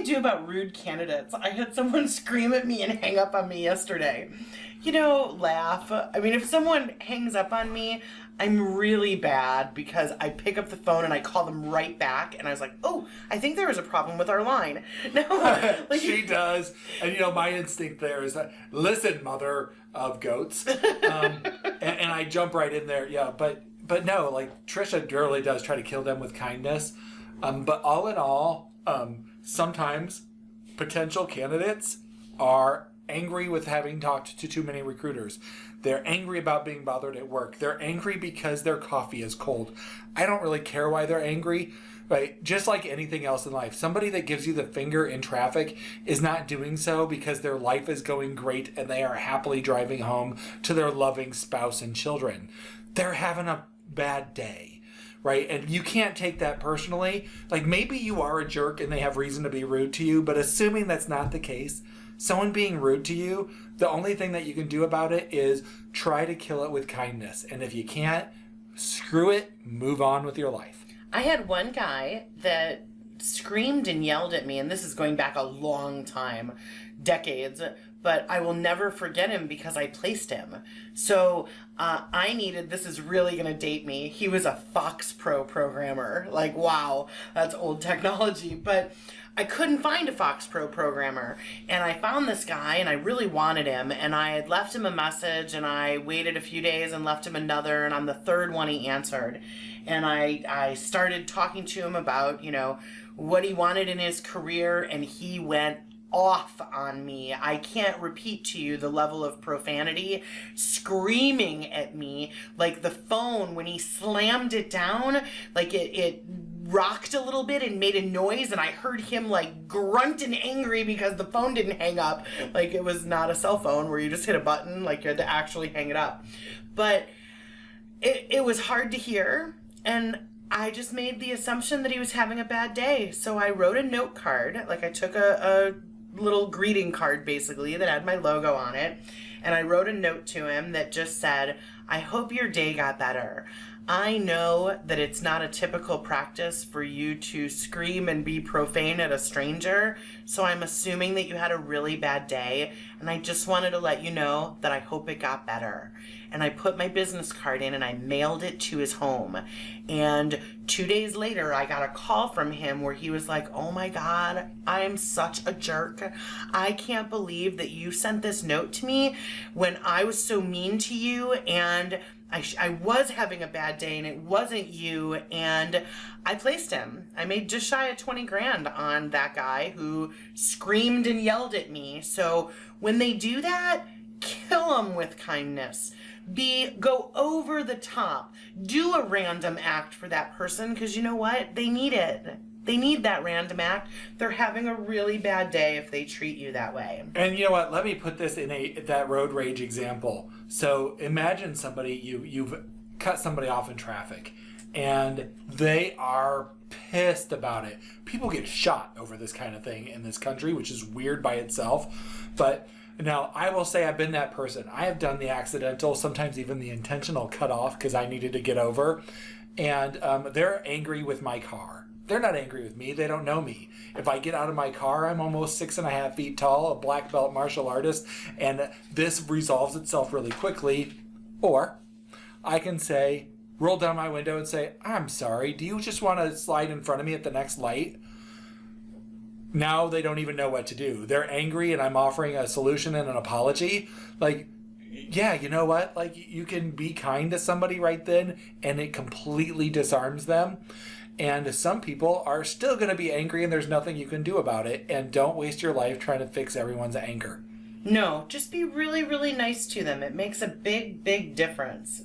I do about rude candidates? I had someone scream at me and hang up on me yesterday. Laugh. I mean, if someone hangs up on me, I'm really bad because I pick up the phone and I call them right back and I was like, oh, I think there was a problem with our line. No, She does. And my instinct there is that, listen, mother of goats. And I jump right in there. Yeah, but no, Tricia really does try to kill them with kindness. But all in all, sometimes potential candidates are angry with having talked to too many recruiters. They're angry about being bothered at work. They're angry because their coffee is cold. I don't really care why they're angry, right? Just like anything else in life. Somebody that gives you the finger in traffic is not doing so because their life is going great and they are happily driving home to their loving spouse and children. They're having a bad day, right? And you can't take that personally. Maybe you are a jerk and they have reason to be rude to you, but assuming that's not the case, someone being rude to you, the only thing that you can do about it is try to kill it with kindness. And if you can't, screw it, move on with your life. I had one guy that screamed and yelled at me, and this is going back a long time, decades, but I will never forget him because I placed him. So this is really going to date me. He was a Fox Pro programmer. Wow, that's old technology, but I couldn't find a Fox Pro programmer, and I found this guy and I really wanted him, and I had left him a message and I waited a few days and left him another, and on the third one he answered, and I started talking to him about what he wanted in his career, and he went off on me. I can't repeat to you the level of profanity, screaming at me, the phone, when he slammed it down, it rocked a little bit and made a noise, and I heard him grunt and angry because the phone didn't hang up. It was not a cell phone where you just hit a button, you had to actually hang it up. But it was hard to hear, and I just made the assumption that he was having a bad day. So I wrote a note card, I took a little greeting card basically that had my logo on it, and I wrote a note to him that just said, I hope your day got better. I know that it's not a typical practice for you to scream and be profane at a stranger, so I'm assuming that you had a really bad day, and I just wanted to let you know that I hope it got better. And I put my business card in and I mailed it to his home. And 2 days later, I got a call from him where he was like, oh my God, I am such a jerk. I can't believe that you sent this note to me when I was so mean to you, and I was having a bad day and it wasn't you, and I placed him. I made just shy of 20 grand on that guy who screamed and yelled at me. So when they do that, kill them with kindness. Go over the top. Do a random act for that person, because you know what? They need it. They need that random act. They're having a really bad day if they treat you that way. And you know what? Let me put this in that road rage example. So imagine somebody, you've cut somebody off in traffic, and they are pissed about it. People get shot over this kind of thing in this country, which is weird by itself. But now, I will say I've been that person. I have done the accidental, sometimes even the intentional cut off because I needed to get over. And they're angry with my car. They're not angry with me. They don't know me. If I get out of my car, I'm almost 6.5 feet tall, a black belt martial artist, and this resolves itself really quickly. Or I can say, roll down my window and say, I'm sorry, do you just want to slide in front of me at the next light? Now they don't even know what to do. They're angry and I'm offering a solution and an apology. Yeah, you know what? You can be kind to somebody right then and it completely disarms them. And some people are still going to be angry and there's nothing you can do about it. And don't waste your life trying to fix everyone's anger. No, just be really, really nice to them. It makes a big, big difference.